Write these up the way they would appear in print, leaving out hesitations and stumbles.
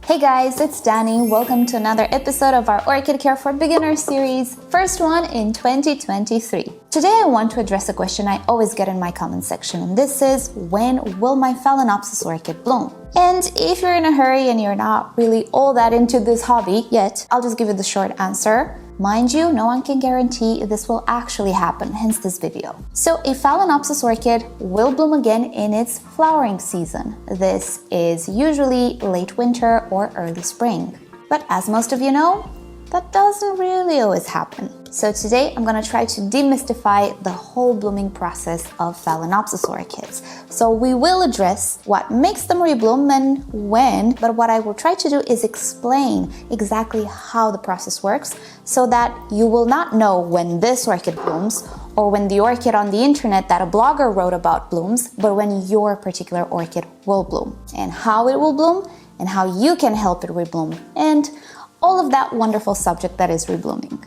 Hey guys, it's Danny. Welcome to another episode of our Orchid Care for Beginners series, first one in 2023. Today I want to address a question I always get in my comment section, and this is, when will my Phalaenopsis orchid bloom? And if you're in a hurry and you're not really all that into this hobby yet, I'll just give you the short answer. Mind you, no one can guarantee this will actually happen, hence this video. So a Phalaenopsis orchid will bloom again in its flowering season. This is usually late winter or early spring. But as most of you know, that doesn't really always happen. So today I'm going to try to demystify the whole blooming process of Phalaenopsis orchids. So we will address what makes them rebloom and when, but what I will try to do is explain exactly how the process works so that you will not know when this orchid blooms or when the orchid on the internet that a blogger wrote about blooms, but when your particular orchid will bloom and how it will bloom and how you can help it rebloom and all of that wonderful subject that is reblooming.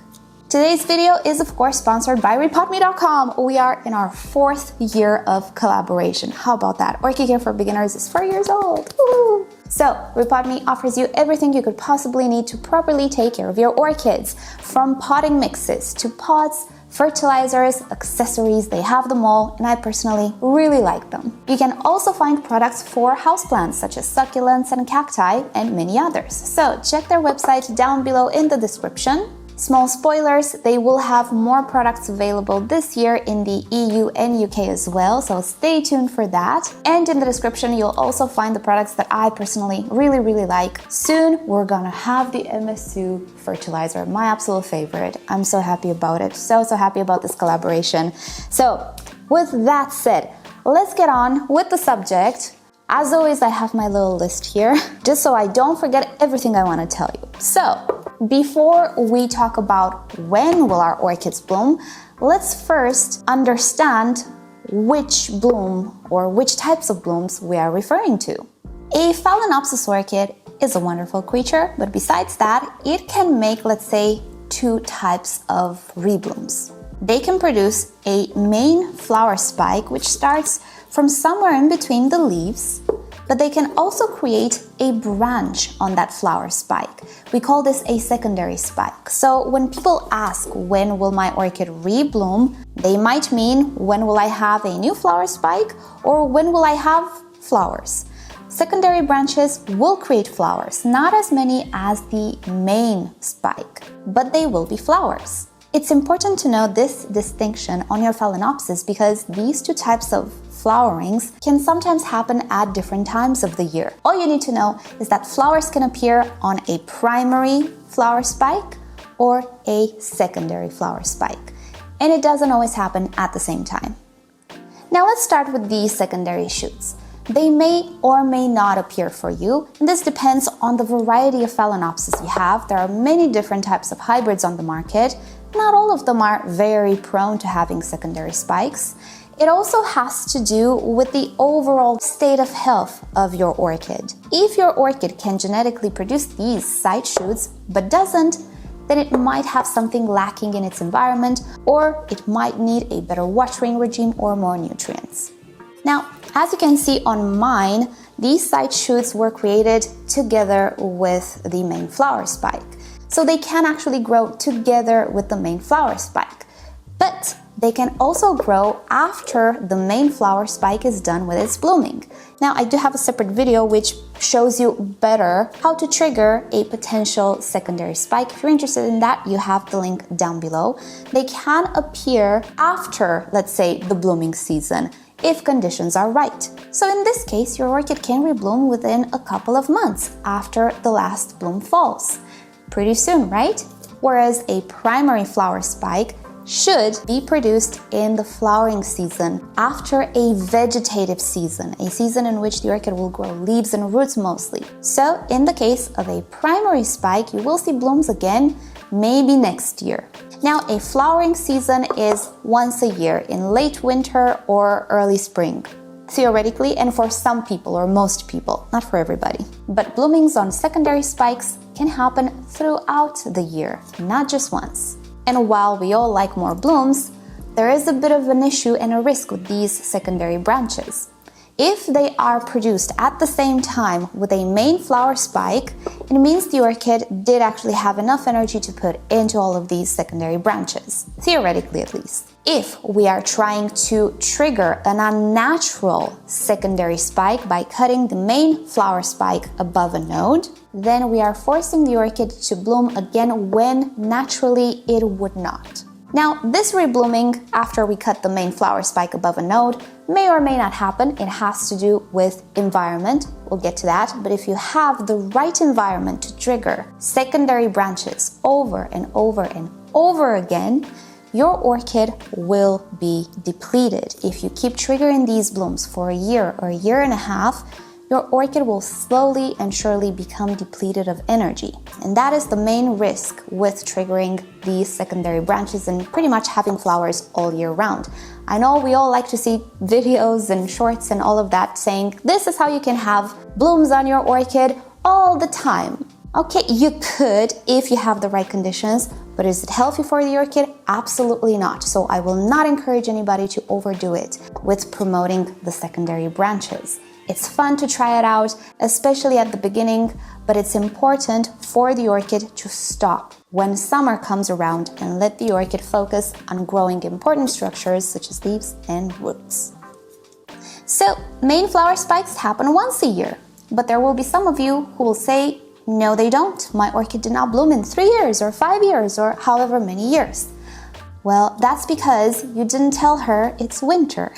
Today's video is of course sponsored by rePotme.com. We are in our 4th year of collaboration. How about that? Orchid Care for Beginners is 4 years old. Woo! So rePotme offers you everything you could possibly need to properly take care of your orchids, from potting mixes to pots, fertilizers, accessories. They have them all, and I personally really like them. You can also find products for houseplants such as succulents and cacti and many others. So check their website down below in the description. Small spoilers, they will have more products available this year in the EU and UK as well, so stay tuned for that. And in the description, you'll also find the products that I personally really like. Soon, we're gonna have the MS2 fertilizer, my absolute favorite. I'm so happy about it, so happy about this collaboration. So, with that said, let's get on with the subject. As always, I have my little list here, just so I don't forget everything I want to tell you. So, before we talk about when will our orchids bloom, let's first understand which bloom or which types of blooms we are referring to. A Phalaenopsis orchid is a wonderful creature, but besides that, it can make, let's say, 2 types of reblooms. They can produce a main flower spike, which starts from somewhere in between the leaves, but they can also create a branch on that flower spike. We call this a secondary spike. So when people ask, when will my orchid rebloom, they might mean, when will I have a new flower spike, or when will I have flowers? Secondary branches will create flowers, not as many as the main spike, but they will be flowers. It's important to know this distinction on your Phalaenopsis because these 2 types of flowerings can sometimes happen at different times of the year. All you need to know is that flowers can appear on a primary flower spike or a secondary flower spike, and it doesn't always happen at the same time. Now let's start with these secondary shoots. They may or may not appear for you, and this depends on the variety of Phalaenopsis you have. There are many different types of hybrids on the market. Not all of them are very prone to having secondary spikes. It also has to do with the overall state of health of your orchid. If your orchid can genetically produce these side shoots but doesn't, then it might have something lacking in its environment, or it might need a better watering regime or more nutrients. Now, as you can see on mine, these side shoots were created together with the main flower spike. So they can actually grow together with the main flower spike. But they can also grow after the main flower spike is done with its blooming. Now, I do have a separate video which shows you better how to trigger a potential secondary spike. If you're interested in that, you have the link down below. They can appear after, let's say, the blooming season, if conditions are right. So in this case, your orchid can rebloom within a couple of months after the last bloom falls. Pretty soon, right? Whereas a primary flower spike should be produced in the flowering season after a vegetative season, a season in which the orchid will grow leaves and roots mostly. So in the case of a primary spike, you will see blooms again maybe next year. Now, a flowering season is once a year in late winter or early spring. Theoretically, and for some people or most people, not for everybody. But bloomings on secondary spikes can happen throughout the year, not just once. And while we all like more blooms, there is a bit of an issue and a risk with these secondary branches. If they are produced at the same time with a main flower spike, it means the orchid did actually have enough energy to put into all of these secondary branches, theoretically at least. If we are trying to trigger an unnatural secondary spike by cutting the main flower spike above a node, then we are forcing the orchid to bloom again when naturally it would not. Now, this reblooming after we cut the main flower spike above a node may or may not happen. It has to do with environment. We'll get to that. But if you have the right environment to trigger secondary branches over and over and over again, your orchid will be depleted. If you keep triggering these blooms for a year or a year and a half, your orchid will slowly and surely become depleted of energy. And that is the main risk with triggering these secondary branches and pretty much having flowers all year round. I know we all like to see videos and shorts and all of that saying, this is how you can have blooms on your orchid all the time. Okay, you could if you have the right conditions, but is it healthy for the orchid? Absolutely not. So I will not encourage anybody to overdo it with promoting the secondary branches. It's fun to try it out, especially at the beginning, but it's important for the orchid to stop when summer comes around and let the orchid focus on growing important structures such as leaves and roots. So, main flower spikes happen once a year, but there will be some of you who will say, no, they don't. My orchid did not bloom in 3 years or 5 years or however many years. Well, that's because you didn't tell her it's winter.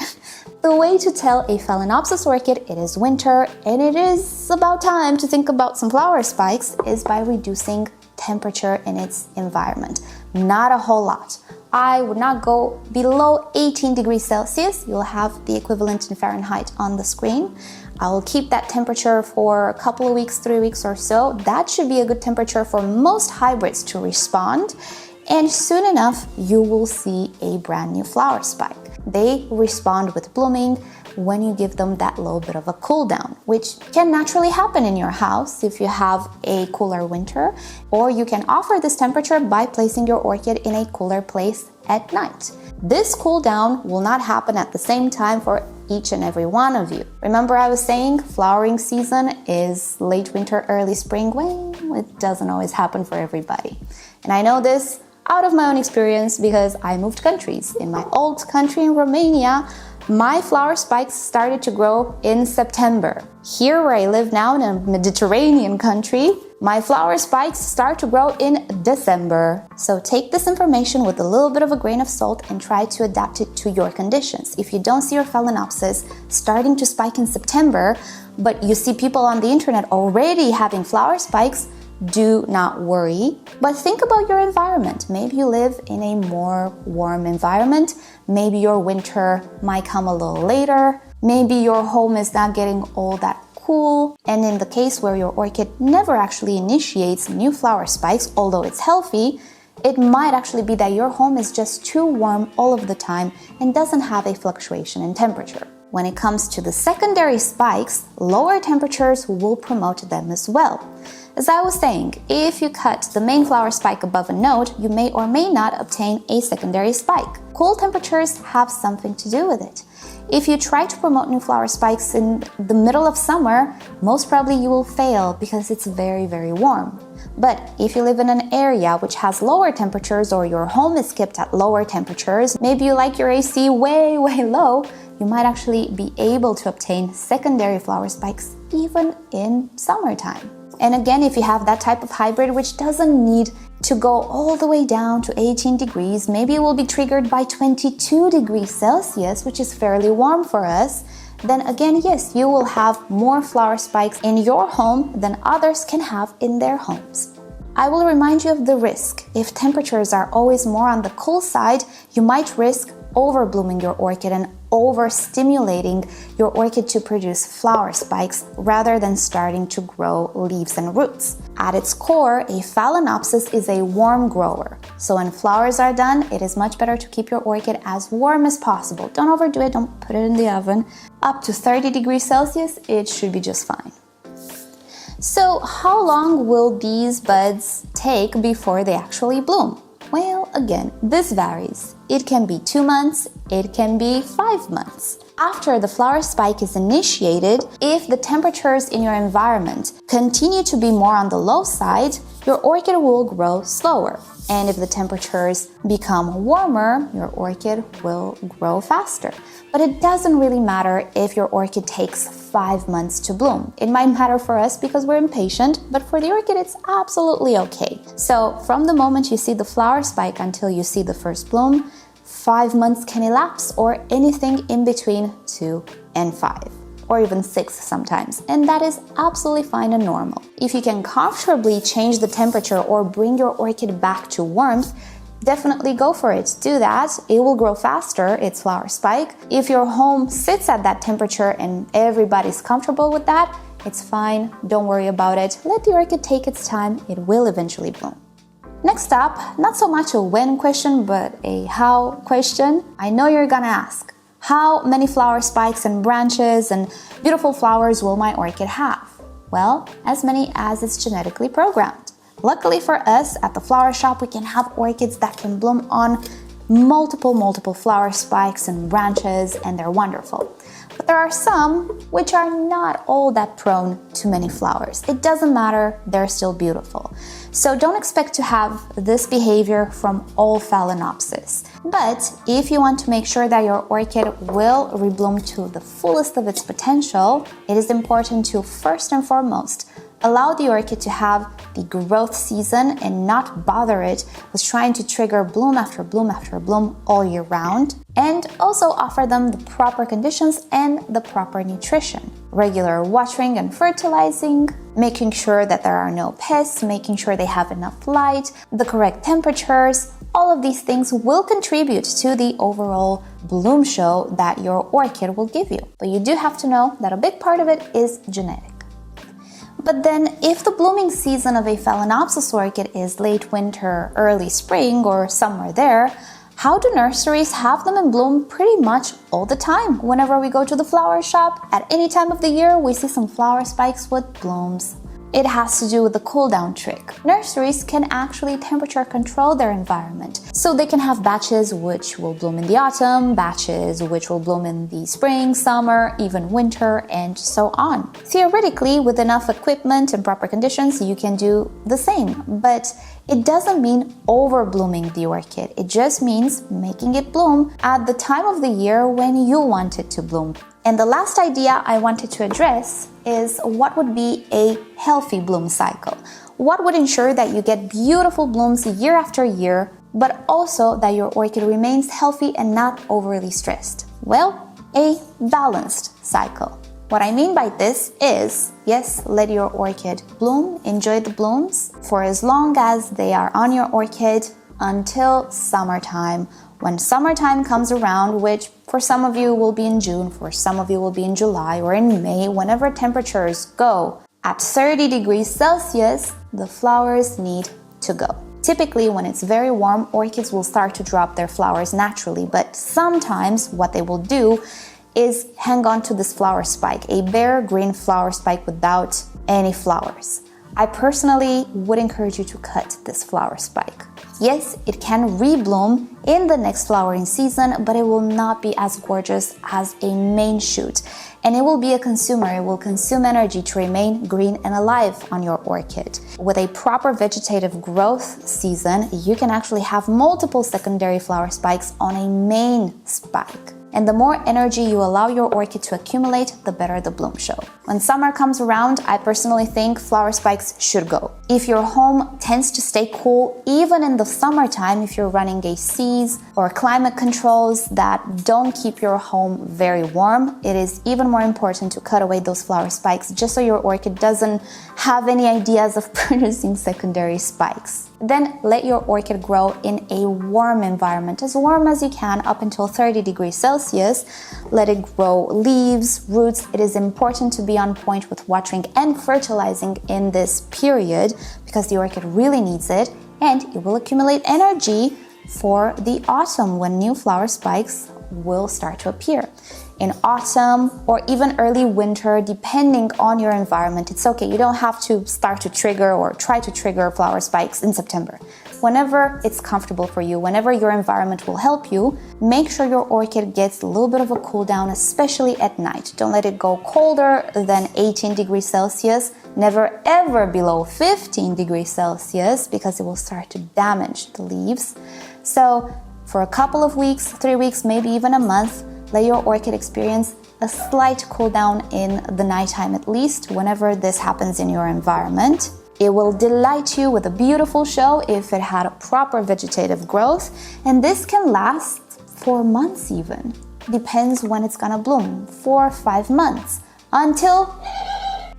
The way to tell a Phalaenopsis orchid it is winter and it is about time to think about some flower spikes is by reducing temperature in its environment. Not a whole lot. I would not go below 18 degrees Celsius. You'll have the equivalent in Fahrenheit on the screen. I will keep that temperature for a couple of weeks, 3 weeks or so. That should be a good temperature for most hybrids to respond. And soon enough, you will see a brand new flower spike. They respond with blooming when you give them that little bit of a cool down, which can naturally happen in your house if you have a cooler winter, or you can offer this temperature by placing your orchid in a cooler place at night. This cool down will not happen at the same time for each and every one of you. Remember I was saying flowering season is late winter, early spring? Well, it doesn't always happen for everybody. And I know this out of my own experience because I moved countries. In my old country in Romania, my flower spikes started to grow in September. Here where I live now in a Mediterranean country, my flower spikes start to grow in December. So take this information with a little bit of a grain of salt and try to adapt it to your conditions. If you don't see your Phalaenopsis starting to spike in September, but you see people on the internet already having flower spikes, do not worry, but think about your environment. Maybe you live in a more warm environment. Maybe your winter might come a little later. Maybe your home is not getting all that cool. And in the case where your orchid never actually initiates new flower spikes, although it's healthy, it might actually be that your home is just too warm all of the time and doesn't have a fluctuation in temperature. When it comes to the secondary spikes, lower temperatures will promote them as well. As I was saying, if you cut the main flower spike above a node, you may or may not obtain a secondary spike. Cool temperatures have something to do with it. If you try to promote new flower spikes in the middle of summer, most probably you will fail because it's very, very warm. But if you live in an area which has lower temperatures or your home is kept at lower temperatures, maybe you like your AC way, way low, you might actually be able to obtain secondary flower spikes even in summertime. And again, if you have that type of hybrid which doesn't need to go all the way down to 18 degrees, maybe it will be triggered by 22 degrees Celsius, which is fairly warm for us, then again, yes, you will have more flower spikes in your home than others can have in their homes. I will remind you of the risk. If temperatures are always more on the cool side, you might risk overblooming your orchid and overstimulating your orchid to produce flower spikes rather than starting to grow leaves and roots. At its core, a Phalaenopsis is a warm grower. So when flowers are done, it is much better to keep your orchid as warm as possible. Don't overdo it, don't put it in the oven. Up to 30 degrees Celsius, it should be just fine. So how long will these buds take before they actually bloom? Well, again, this varies. It can be 2 months, it can be 5 months. After the flower spike is initiated, if the temperatures in your environment continue to be more on the low side, your orchid will grow slower. And if the temperatures become warmer, your orchid will grow faster. But it doesn't really matter if your orchid takes 5 months to bloom. It might matter for us because we're impatient, but for the orchid, it's absolutely okay. So from the moment you see the flower spike until you see the first bloom, 5 months can elapse, or anything in between 2 and 5. Or even 6 sometimes, and that is absolutely fine and normal. If you can comfortably change the temperature or bring your orchid back to warmth, definitely go for it. Do that. It will grow faster, its flower spike. If your home sits at that temperature and everybody's comfortable with that, it's fine. Don't worry about it. Let the orchid take its time. It will eventually bloom. Next up, not so much a when question, but a how question. I know you're gonna ask, how many flower spikes and branches and beautiful flowers will my orchid have? Well, as many as it's genetically programmed. Luckily for us, at the flower shop, we can have orchids that can bloom on multiple flower spikes and branches, and they're wonderful. But there are some which are not all that prone to many flowers. It doesn't matter, they're still beautiful. So don't expect to have this behavior from all Phalaenopsis. But if you want to make sure that your orchid will rebloom to the fullest of its potential, it is important to first and foremost allow the orchid to have the growth season and not bother it with trying to trigger bloom after bloom after bloom all year round, and also offer them the proper conditions and the proper nutrition. Regular watering and fertilizing, making sure that there are no pests, making sure they have enough light, the correct temperatures. All of these things will contribute to the overall bloom show that your orchid will give you. But you do have to know that a big part of it is genetic. But then, if the blooming season of a Phalaenopsis orchid is late winter, early spring, or somewhere there, how do nurseries have them in bloom pretty much all the time? Whenever we go to the flower shop, at any time of the year, we see some flower spikes with blooms. It has to do with the cool down trick. Nurseries can actually temperature control their environment. So they can have batches which will bloom in the autumn, batches which will bloom in the spring, summer, even winter, and so on. Theoretically, with enough equipment and proper conditions, you can do the same. But it doesn't mean over blooming the orchid. It just means making it bloom at the time of the year when you want it to bloom. And the last idea I wanted to address is what would be a healthy bloom cycle. What would ensure that you get beautiful blooms year after year, but also that your orchid remains healthy and not overly stressed? Well, a balanced cycle. What I mean by this is, yes, let your orchid bloom, enjoy the blooms for as long as they are on your orchid until summertime. When summertime comes around, which for some of you will be in June, for some of you will be in July or in May, whenever temperatures go at 30 degrees Celsius, the flowers need to go. Typically, when it's very warm, orchids will start to drop their flowers naturally, but sometimes what they will do is hang on to this flower spike, a bare green flower spike without any flowers. I personally would encourage you to cut this flower spike. Yes, it can rebloom in the next flowering season, but it will not be as gorgeous as a main shoot. And it will be a consumer. It will consume energy to remain green and alive on your orchid. With a proper vegetative growth season, you can actually have multiple secondary flower spikes on a main spike. And the more energy you allow your orchid to accumulate, the better the bloom show. When summer comes around, I personally think flower spikes should go. If your home tends to stay cool, even in the summertime, if you're running ACs or climate controls that don't keep your home very warm, it is even more important to cut away those flower spikes just so your orchid doesn't have any ideas of producing secondary spikes. Then let your orchid grow in a warm environment, as warm as you can, up until 30 degrees Celsius. Let it grow leaves, roots. It is important to be on point with watering and fertilizing in this period because the orchid really needs it, and it will accumulate energy for the autumn when new flower spikes will start to appear. in autumn, or even early winter, depending on your environment. It's okay, you don't have to start to trigger or try to trigger flower spikes in September. Whenever it's comfortable for you, whenever your environment will help you, make sure your orchid gets a little bit of a cool down, especially at night. Don't let it go colder than 18 degrees Celsius, never ever below 15 degrees Celsius, because it will start to damage the leaves. So for a couple of weeks, 3 weeks, maybe even a month, let your orchid experience a slight cool down in the nighttime at least, whenever this happens in your environment. It will delight you with a beautiful show if it had a proper vegetative growth, and this can last for months even. Depends when it's gonna bloom, 4 or 5 months, until,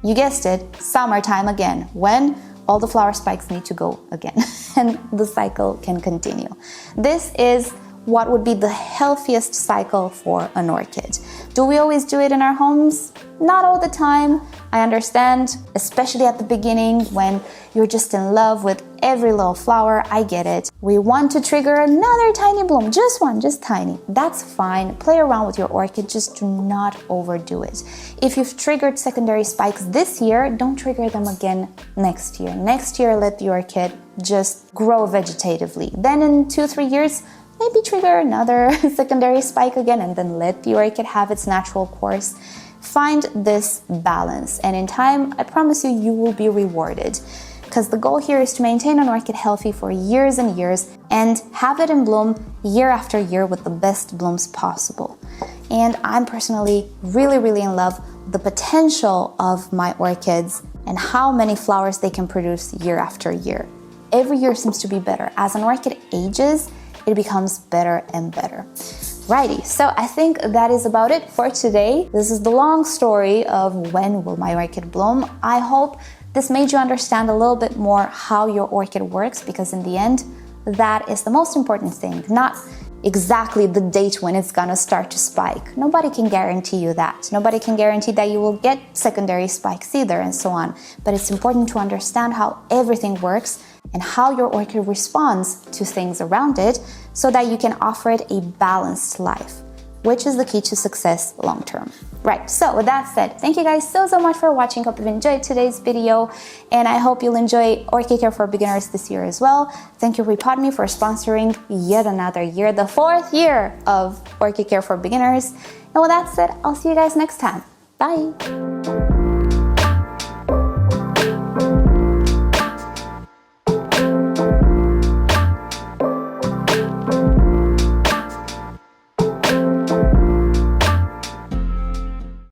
you guessed it, summertime again, when all the flower spikes need to go again and the cycle can continue. This is what would be the healthiest cycle for an orchid. Do we always do it in our homes? Not all the time. I understand, especially at the beginning when you're just in love with every little flower. I get it. We want to trigger another tiny bloom, just one, just tiny. That's fine. Play around with your orchid, just do not overdo it. If you've triggered secondary spikes this year, don't trigger them again next year. Next year, let the orchid just grow vegetatively. Then in 2-3 years, maybe trigger another secondary spike again, and then let the orchid have its natural course. Find this balance, and in time, I promise you, you will be rewarded. Because the goal here is to maintain an orchid healthy for years and years and have it in bloom year after year with the best blooms possible. And I'm personally really in love with the potential of my orchids and how many flowers they can produce year after year. Every year seems to be better. As an orchid ages, it becomes better and better. Righty, so I think that is about it for today. This is the long story of when will my orchid bloom. I hope this made you understand a little bit more how your orchid works, because in the end, that is the most important thing, not exactly the date when it's gonna start to spike. Nobody can guarantee you that. Nobody can guarantee that you will get secondary spikes either, and so on. But it's important to understand how everything works and how your orchid responds to things around it, so that you can offer it a balanced life, which is the key to success long term. Right, so with that said, thank you guys so much for watching. Hope you've enjoyed today's video, and I hope you'll enjoy Orchid Care for Beginners this year as well. Thank you rePotme for sponsoring yet another year, the 4th year of Orchid Care for Beginners. And with that said, I'll see you guys next time. Bye!